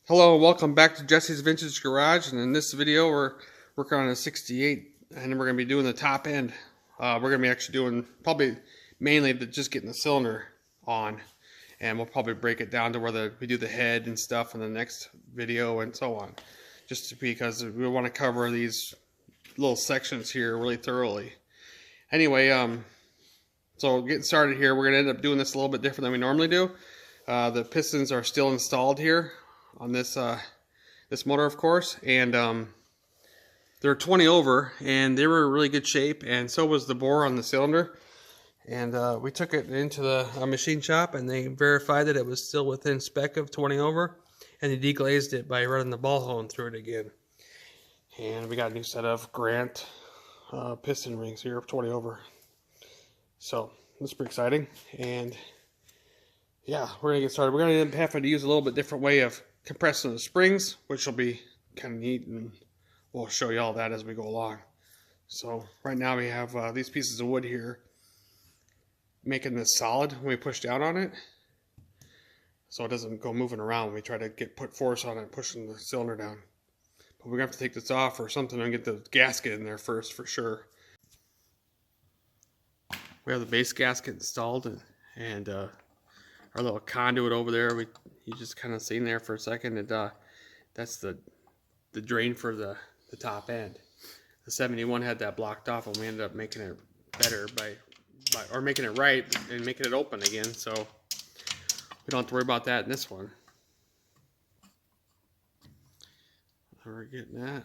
Hello, welcome back to Jesse's Vintage Garage, and in this video we're working on a 68, and we're going to be doing the top end. We're going to be actually doing probably mainly just getting the cylinder on, and we'll probably break it down to where we do the head and stuff in the next video and so on, just because we want to cover these little sections here really thoroughly. Anyway, so getting started here, we're going to end up doing this a little bit different than we normally do. The pistons are still installed here on this this motor, of course, and they're 20 over, and they were in really good shape, and so was the bore on the cylinder. And we took it into the machine shop, and they verified that it was still within spec of 20 over, and they deglazed it by running the ball hone through it again. And we got a new set of Grant piston rings here, 20 over. So that's pretty exciting. And yeah, we're gonna get started. We're gonna have to use a little bit different way of compressing the springs, which will be kind of neat, and we'll show you all that as we go along. So right now we have these pieces of wood here making this solid when we push down on it, so it doesn't go moving around when we try to put force on it, pushing the cylinder down. But we're gonna have to take this off or something and get the gasket in there first for sure. We have the base gasket installed, and our little conduit over there, you just kind of seen there for a second, and that's the drain for the top end. The 71 had that blocked off, and we ended up making it better or making it right and making it open again, so we don't have to worry about that in this one. We're getting that.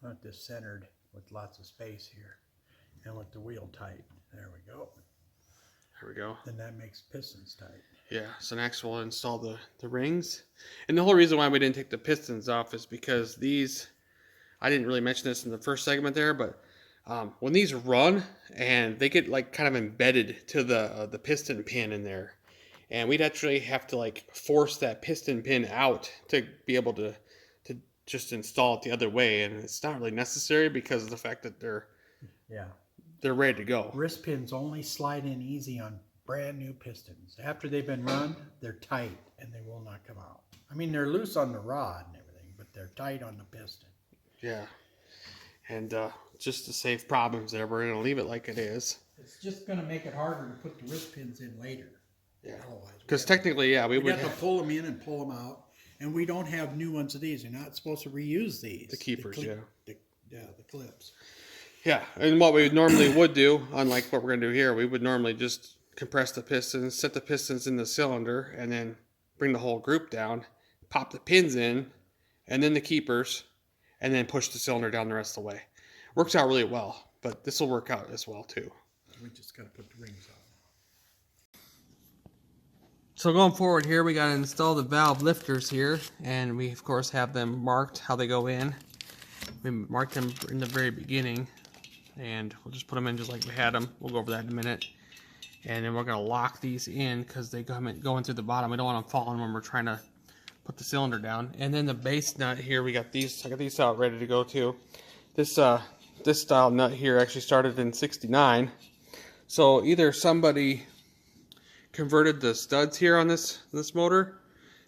I want this centered with lots of space here, and with the wheel tight. There we go. There we go. Then that makes pistons tight. Yeah, so next we'll install the rings. And the whole reason why we didn't take the pistons off is because these, I didn't really mention this in the first segment there, but when these run and they get like kind of embedded to the piston pin in there, and we'd actually have to like force that piston pin out to be able to just install it the other way, and it's not really necessary because of the fact that they're ready to go. Wrist pins only slide in easy on brand new pistons. After they've been run, they're tight and they will not come out. I mean, they're loose on the rod and everything, but they're tight on the piston. Yeah, and just to save problems there, we're going to leave it like it is. It's just going to make it harder to put the wrist pins in later. Yeah, because technically, yeah, we would have to pull them in and pull them out, and we don't have new ones of these. You're not supposed to reuse these. The keepers, the clips. Yeah, and what we normally would do, unlike what we're going to do here, we would normally just compress the pistons, set the pistons in the cylinder, and then bring the whole group down, pop the pins in, and then the keepers, and then push the cylinder down the rest of the way. Works out really well, but this will work out as well too. We just got to put the rings on. So going forward here, we got to install the valve lifters here, and we of course have them marked how they go in. We marked them in the very beginning, and we'll just put them in just like we had them. We'll go over that in a minute. And then we're going to lock these in because they go in through the bottom. We don't want them falling when we're trying to put the cylinder down. And then the base nut here, we got these. I got these out ready to go too. This style nut here actually started in '69. So either somebody converted the studs here on this motor,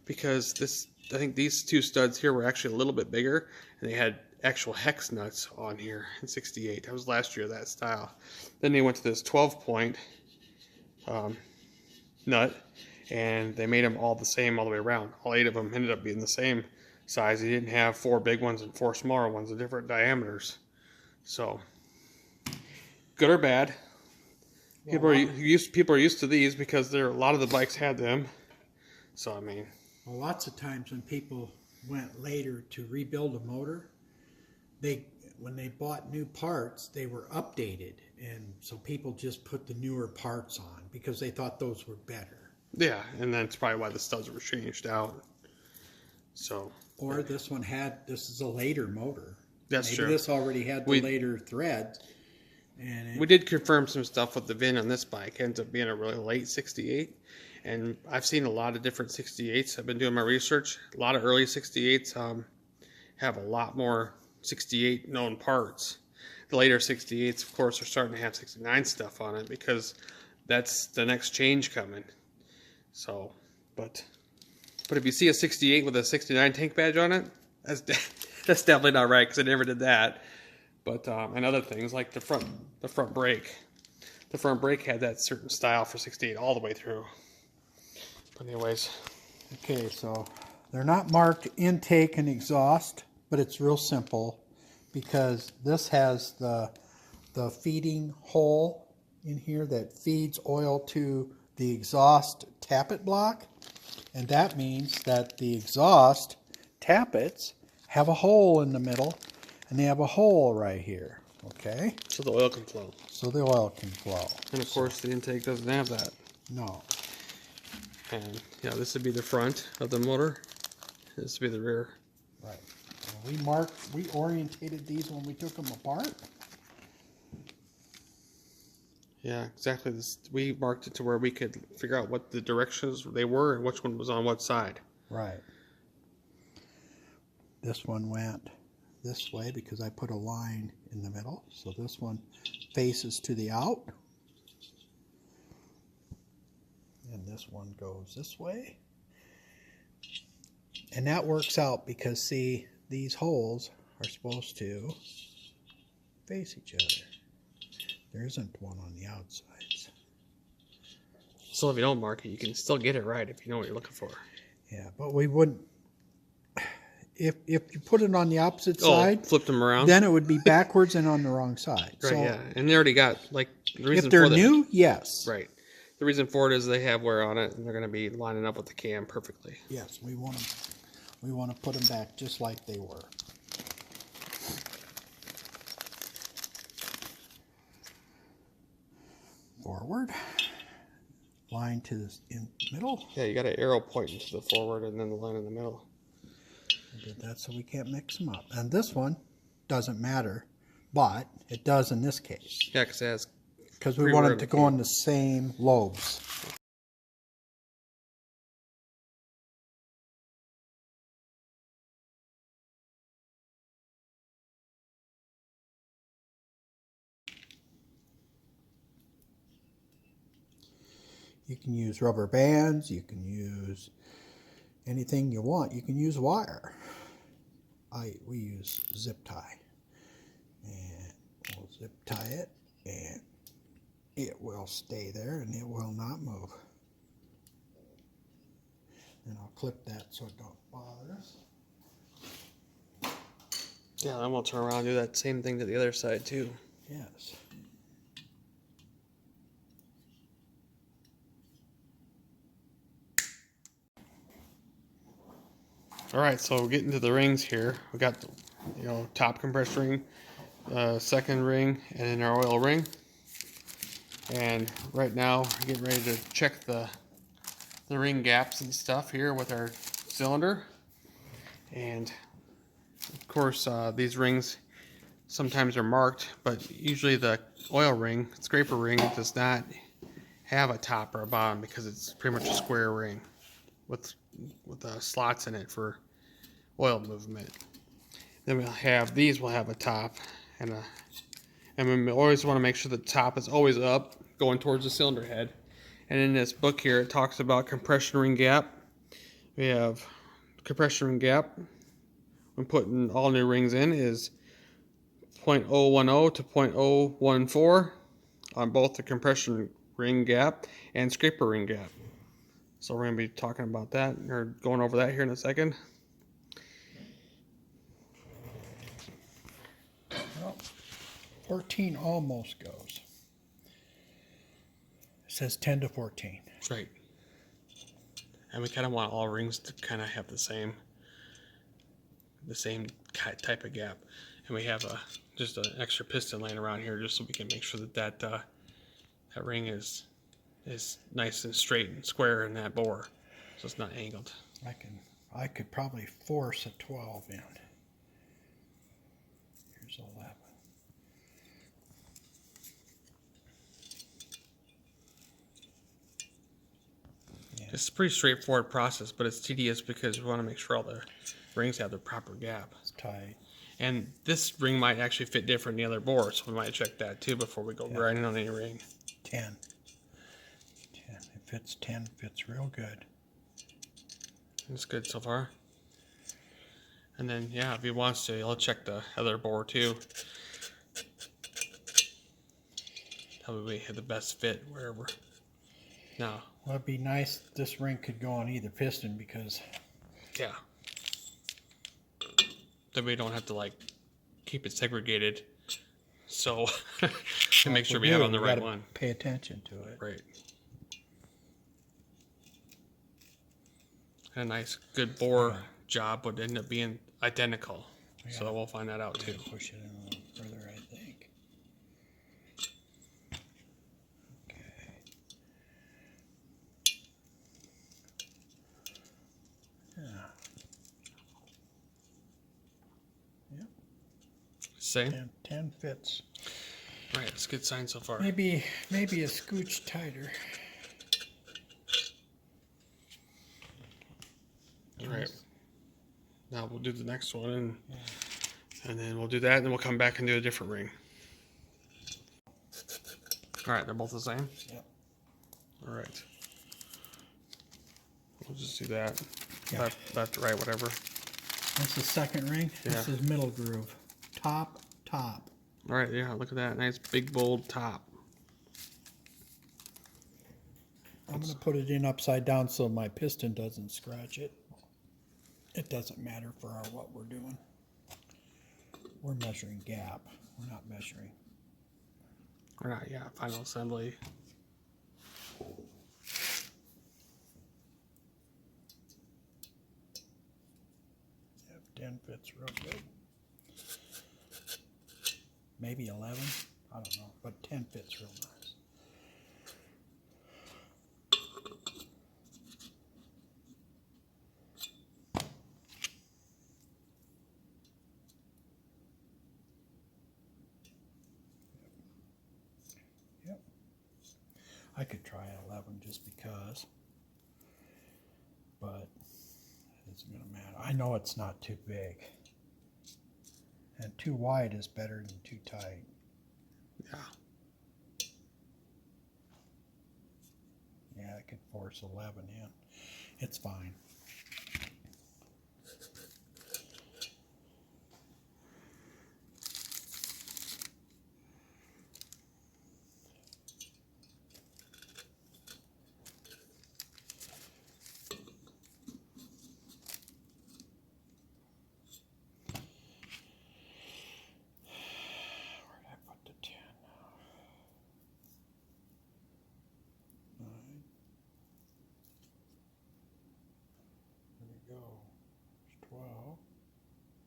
because I think these two studs here were actually a little bit bigger, and they had actual hex nuts on here in '68. That was last year, that style. Then they went to this 12-point nut, and they made them all the same all the way around. All 8 of them ended up being the same size. They didn't have 4 big ones and 4 smaller ones of different diameters. So good or bad, people are used to these because a lot of the bikes had them. So I mean, well, lots of times when people went later to rebuild a motor, when they bought new parts, they were updated, and so people just put the newer parts on because they thought those were better. Yeah, and that's probably why the studs were changed out. So, or this is a later motor. That's true. Maybe this already had the later threads. And we did confirm some stuff with the VIN on this bike. It ends up being a really late '68, and I've seen a lot of different '68s. I've been doing my research. A lot of early '68s have a lot more '68 known parts. The later '68s, of course, are starting to have '69 stuff on it because that's the next change coming. So, but But if you see a 68 with a 69 tank badge on it, that's that's definitely not right, because I never did that. But and other things like the front brake. The front brake had that certain style for 68 all the way through. But anyways. Okay, so they're not marked intake and exhaust, but it's real simple because this has the feeding hole in here that feeds oil to the exhaust tappet block. And that means that the exhaust tappets have a hole in the middle, and they have a hole right here, okay? So the oil can flow. So the oil can flow. And of course the intake doesn't have that. No. And yeah, this would be the front of the motor. This would be the rear. Right. We orientated these when we took them apart. Yeah, exactly. We marked it to where we could figure out what the directions they were and which one was on what side. Right. This one went this way because I put a line in the middle. So this one faces to the out. And this one goes this way. And that works out because, see, these holes are supposed to face each other. There isn't one on the outsides. So if you don't mark it, you can still get it right if you know what you're looking for. Yeah, but we wouldn't. If you put it on the opposite side, flipped them around, then it would be backwards and on the wrong side. Right, so yeah. And they already got, like, the reason if they're for new, yes. Right. The reason for it is they have wear on it, and they're going to be lining up with the cam perfectly. Yes, we want to put them back just like they were. Forward, line to the middle. Yeah, you got an arrow pointing to the forward and then the line in the middle. I did that so we can't mix them up. And this one doesn't matter, but it does in this case. Yeah, because it has... Because we want it to go on the same lobes. You can use rubber bands, you can use anything you want. You can use wire. We use zip tie. And we'll zip tie it, and it will stay there and it will not move. And I'll clip that so it don't bother us. Yeah, then we'll turn around and do that same thing to the other side too. Yes. All right, so getting to the rings here, we got the, top compressor ring, second ring, and then our oil ring. And right now, we're getting ready to check the ring gaps and stuff here with our cylinder. And of course, these rings sometimes are marked, but usually the oil ring, scraper ring, does not have a top or a bottom because it's pretty much a square ring with slots in it for oil movement. Then we'll have these will have a top and we always want to make sure the top is always up going towards the cylinder head. And in this book here it talks about compression ring gap. We have compression ring gap when putting all new rings in is 0.010 to 0.014 on both the compression ring gap and scraper ring gap. So we're going to be talking about that, or going over that here in a second. Well, 14 almost goes. It says 10 to 14. That's right. And we kind of want all rings to kind of have the same type of gap. And we have just an extra piston laying around here just so we can make sure that that ring is nice and straight and square in that bore, so it's not angled. I could probably force a 12 in. Here's 11. Yeah. It's a pretty straightforward process, but it's tedious because we want to make sure all the rings have the proper gap. It's tight. And this ring might actually fit different than the other bore, so we might check that too before we go grinding on any ring. 10. It fits 10, fits real good. It's good so far. And then, yeah, if he wants to, he'll check the other bore too. That way we hit the best fit wherever. Now, Well, it'd be nice if this ring could go on either piston because... yeah. Then we don't have to, like, keep it segregated. So, to make sure we have on the right one. Pay attention to it. Right. And a nice, good bore job would end up being identical. So we'll find that out too. Push it in a little further, I think. Okay. Yeah. Yep. Same? 10 fits. All right, it's a good sign so far. Maybe a scooch tighter. All right. Now we'll do the next one, and then we'll do that, and then we'll come back and do a different ring. All right, they're both the same? Yep. All right. We'll just do that. Yep. Left, right, whatever. That's the second ring. Yeah. This is middle groove. Top, top. All right, yeah, look at that. Nice big, bold top. I'm going to put it in upside down so my piston doesn't scratch it. It doesn't matter for what we're doing. We're measuring gap. We're not measuring. Or not, yeah, final assembly. Yep, 10 fits real good. Maybe 11. I don't know, but 10 fits real nice. Yep. I could try 11 just because, but it isn't going to matter. I know it's not too big. And too wide is better than too tight. Yeah. Yeah, I could force 11 in. It's fine. Go. It's 12.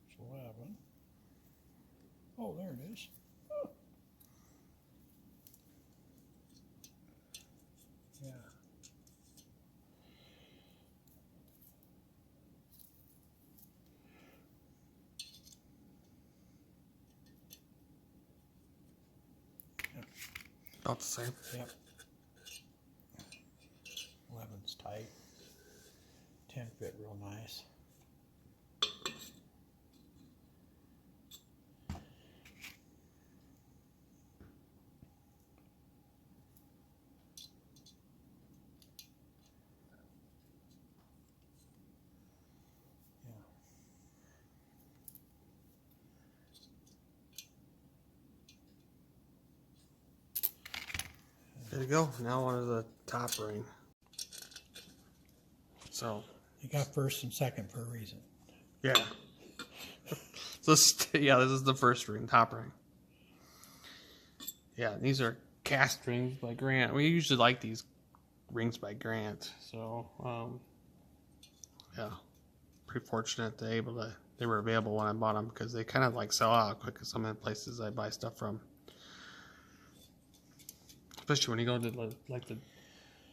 It's 11. Oh, there it is. Oh. Yeah. Yep. About the same. Yep. 11's tight. 10 fit real nice. There you go. Now on to the top ring. So. You got first and second for a reason. Yeah. So yeah, this is the first ring, top ring. Yeah, these are cast rings by Grant. We usually like these rings by Grant. So yeah, pretty fortunate they were available when I bought them because they kind of like sell out quick at some of the places I buy stuff from. Especially when you go to like the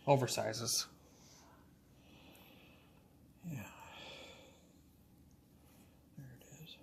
oversizes. Yeah. There it is.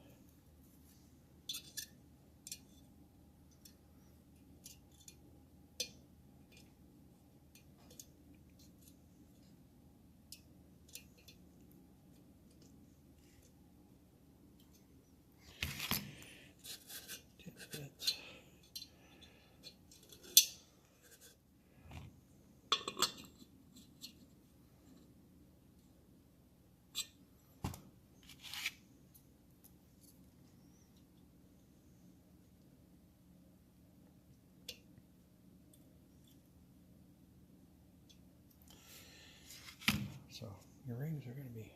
Your rings are going to be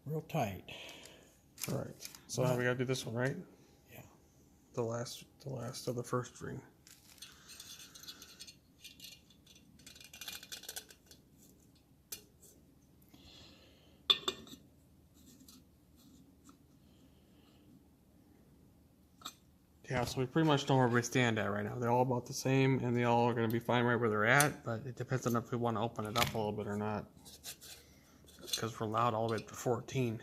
real tight. All right. So now we got to do this one, right? Yeah. The last of the first ring. Yeah, so we pretty much know where we stand at right now. They're all about the same, and they all are going to be fine right where they're at, but it depends on if we want to open it up a little bit or not. Because we're allowed all the way up to 14.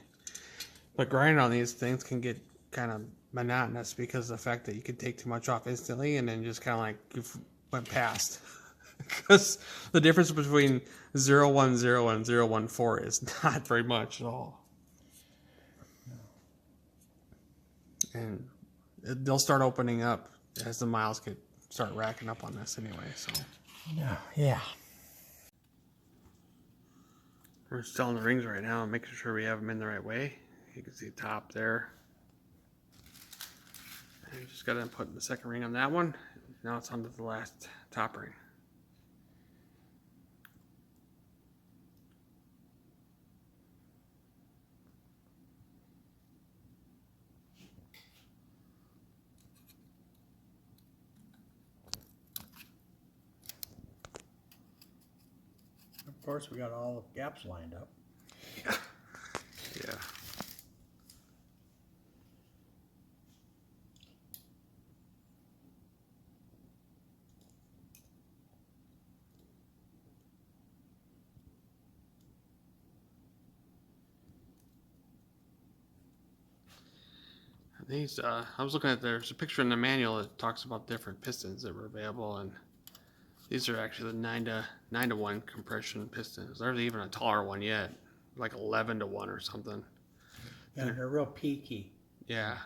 But grinding on these things can get kind of monotonous because of the fact that you can take too much off instantly and then just kind of like you went past. Because the difference between 010 and 014 is not very much at all. And they'll start opening up as the miles start racking up on this anyway. So yeah. We're installing the rings right now and making sure we have them in the right way. You can see top there. And you just got to put the second ring on that one. Now it's onto the last top ring. Of course, we got all the gaps lined up. Yeah. These, I was looking at, there's a picture in the manual that talks about different pistons that were available, and these are actually the 9 to 1 compression pistons. There's even a taller one yet, like 11 to 1 or something. Yeah, they're real peaky. Yeah.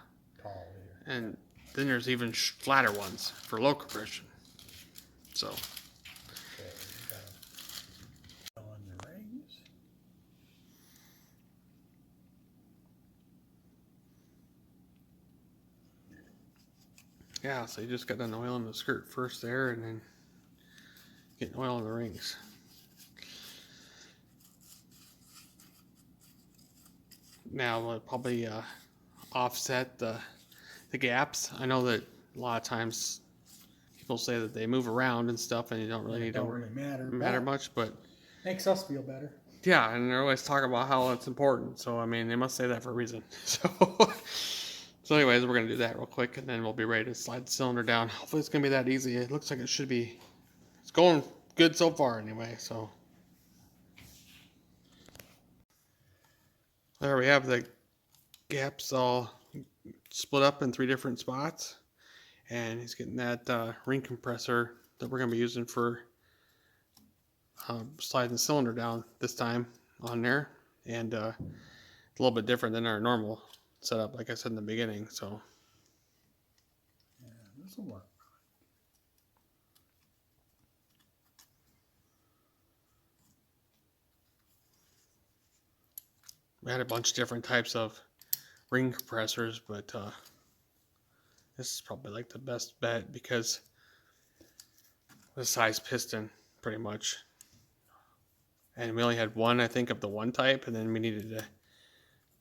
Tall here. And then there's even flatter ones for low compression. So. Okay, we got to fill in the rings. Yeah, so you just got done oiling the skirt first there, and then getting oil in the rings. Now we'll probably offset the gaps. I know that a lot of times people say that they move around and stuff, and you don't really matter much, but makes us feel better. Yeah, and they're always talking about how it's important. So I mean, they must say that for a reason. So anyways, we're gonna do that real quick, and then we'll be ready to slide the cylinder down. Hopefully, it's gonna be that easy. It looks like it should be. It's going good so far, anyway. So there we have the gaps all split up in 3 different spots, and he's getting that ring compressor that we're gonna be using for sliding the cylinder down this time on there, and a little bit different than our normal setup, like I said in the beginning. So yeah, this will work. We had a bunch of different types of ring compressors, but this is probably like the best bet because the size piston, pretty much. And we only had one, I think, of the one type, and then we needed to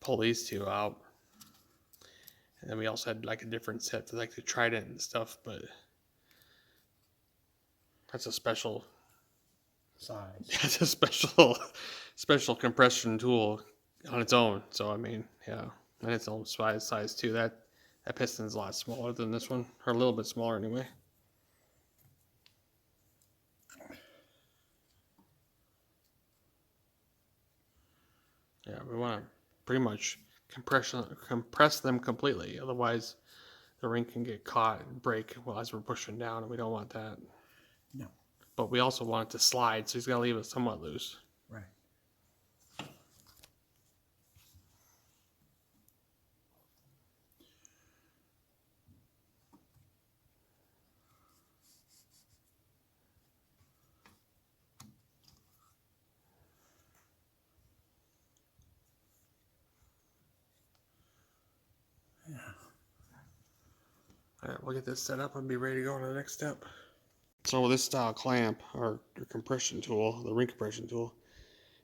pull these 2 out. And then we also had like a different set for like the Trident and stuff, but that's a special size. It's a special compression tool on its own. So I mean, yeah, and its own size too. That piston's a lot smaller than this one, or a little bit smaller anyway. Yeah, we want to pretty much compress them completely. Otherwise, the ring can get caught and break as we're pushing down, and we don't want that. No. But we also want it to slide, so he's got to leave it somewhat loose. Right. Yeah. All right, we'll get this set up and be ready to go on to the next step. So with this style clamp, or compression tool, the ring compression tool,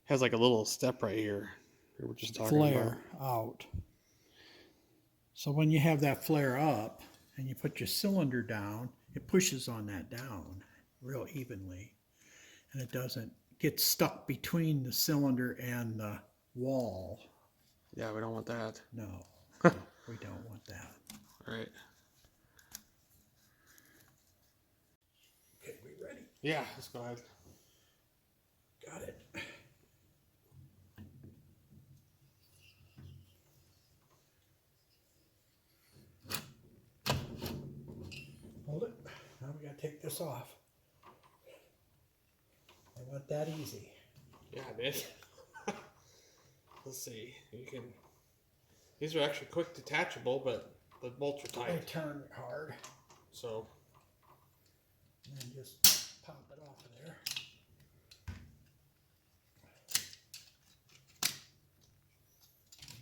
has like a little step right here. We were just talking flare out. So when you have that flare up and you put your cylinder down, it pushes on that down real evenly. And it doesn't get stuck between the cylinder and the wall. Yeah, we don't want that. No, we don't want that. Right. Okay, we ready? Yeah, let's go ahead. Got it. Hold it. Now we gotta take this off. I want that easy. Yeah, I did. Let's see. You can. These are actually quick detachable, but the bolts are They tight. turn hard. So. And then just pop it off of there.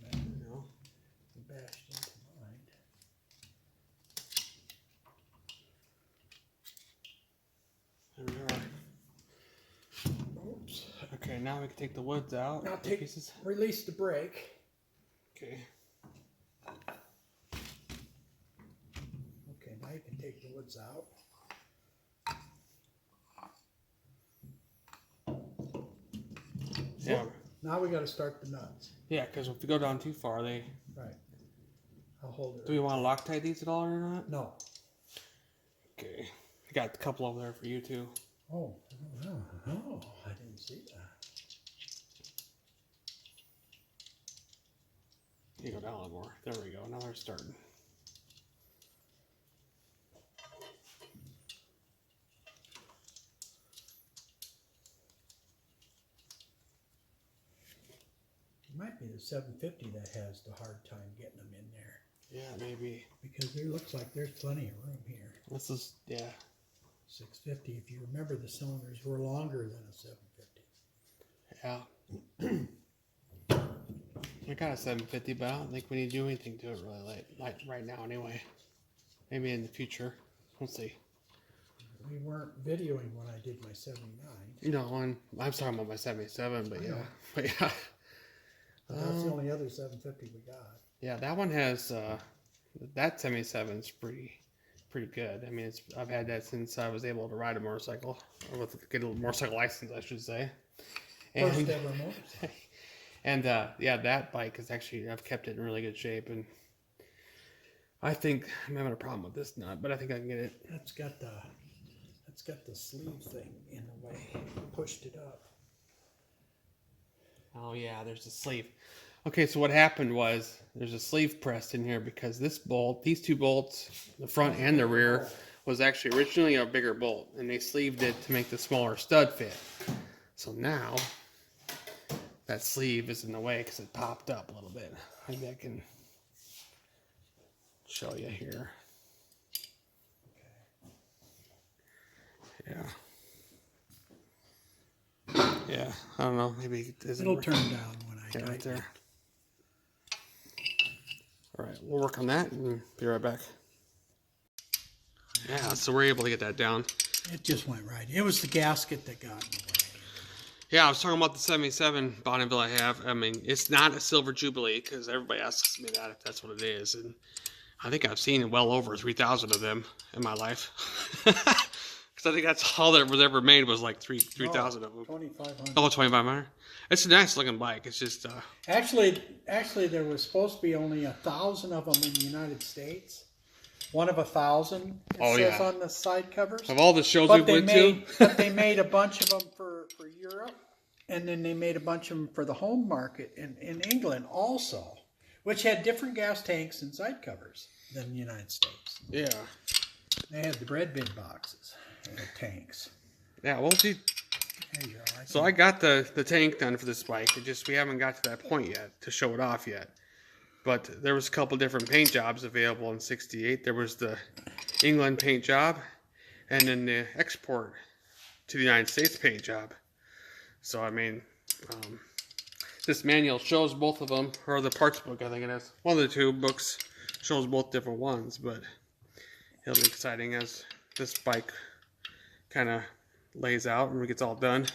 There you go. Bashed into mine. There we are. Oops. Okay, now we can take the woods out. Now the pieces. release the brake. Okay. Okay, now you can take the woods out. Yeah. Now we got to start the nuts. Yeah, because if we go down too far, they. Right. I'll hold it. Do we want to Loctite these at all or not? No. Okay. I got a couple over there for you too. Oh, no, I didn't see that. You go down a little more. There we go. Now they're starting. It might be the 750 that has the hard time getting them in there. Yeah, maybe. Because there looks like there's plenty of room here. This is, yeah. 650, if you remember, the cylinders were longer than a 750. Yeah. I got a 750, but I don't think we need to do anything to it really like right now anyway. Maybe in the future. We'll see. We weren't videoing when I did my 79. No, I'm talking about my 77, but I yeah. know. But yeah. But that's the only other 750 we got. Yeah, that one has, that 77's pretty good. I mean, I've had that since I was able to ride a motorcycle, or get a motorcycle license, I should say. First ever motorcycle. And yeah, that bike is actually, I've kept it in really good shape, and I think I'm having a problem with this nut, but I think I can get it. That's got the sleeve thing in the way. Pushed it up. Oh yeah, there's a sleeve. Okay, so what happened was there's a sleeve pressed in here because this bolt, these two bolts, the front and the rear, was actually originally a bigger bolt, and they sleeved it to make the smaller stud fit. So now that sleeve is in the way because it popped up a little bit. Maybe I can show you here. Yeah. Yeah, I don't know. Maybe It'll turn down when I right tighten it. there. All right, we'll work on that and be right back. Yeah, so we're able to get that down. It just went right. It was the gasket that got in the way. Yeah, I was talking about the 77 Bonneville I have. I mean, it's not a Silver Jubilee because everybody asks me that if that's what it is. And I think I've seen well over 3,000 of them in my life. Because I think that's all that was ever made was like 3,000 of them. 2,500. Oh, 2,500. It's a nice looking bike. It's just Actually, there was supposed to be only 1,000 of them in the United States. One of 1,000. It says on the side covers. of all the shows we went to. But they made a bunch of them for Europe, and then they made a bunch of them for the home market in England also, which had different gas tanks and side covers than the United States. Yeah. They had the bread bin boxes and the tanks. Yeah, well, see. There you go. So I got the tank done for this bike. It just we haven't got to that point yet to show it off yet. But there was a couple different paint jobs available in '68. There was the England paint job, and then the export to the United States paint job. So I mean, this manual shows both of them, or the parts book I think it is. One of the two books shows both different ones, but it'll be exciting as this bike kind of lays out and it gets all done.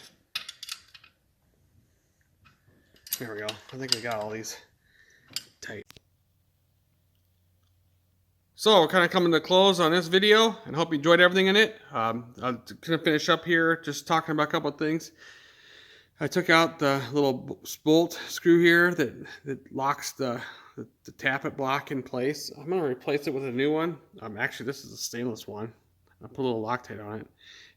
There we go. I think I got all these tight. So we're kind of coming to close on this video, and hope you enjoyed everything in it. I'm going to finish up here just talking about a couple of things. I took out the little bolt screw here that locks the tappet block in place. I'm going to replace it with a new one. Actually, this is a stainless one. I put a little Loctite on it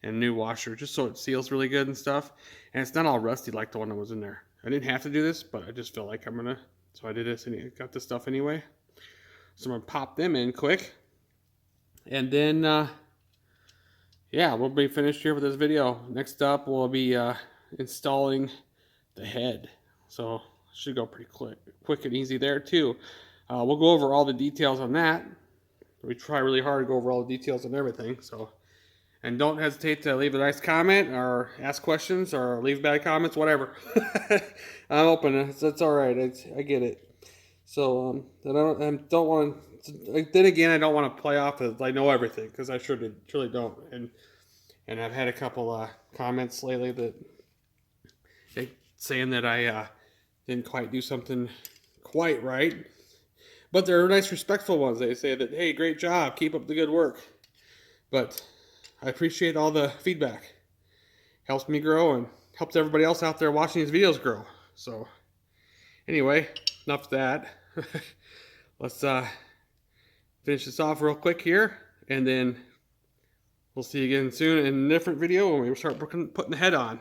and a new washer just so it seals really good and stuff. And it's not all rusty like the one that was in there. I didn't have to do this, but I just felt like I'm going to. So I did this and got this stuff anyway. So I'm going to pop them in quick. And then, yeah, we'll be finished here with this video. Next up, we'll be installing the head. So it should go pretty quick and easy there too. We'll go over all the details on that. We try really hard to go over all the details on everything. So, and don't hesitate to leave a nice comment or ask questions or leave bad comments, whatever. I'm open. That's all right. I get it. So I don't want to. Then again, I don't want to play off as I know everything, because I truly don't. And I've had a couple comments lately that saying that I didn't quite do something quite right. But they're nice, respectful ones. They say that, hey, great job, keep up the good work. But I appreciate all the feedback. Helps me grow and helps everybody else out there watching these videos grow. So anyway, enough of that. Let's finish this off real quick here, and then we'll see you again soon in a different video when we start putting the head on.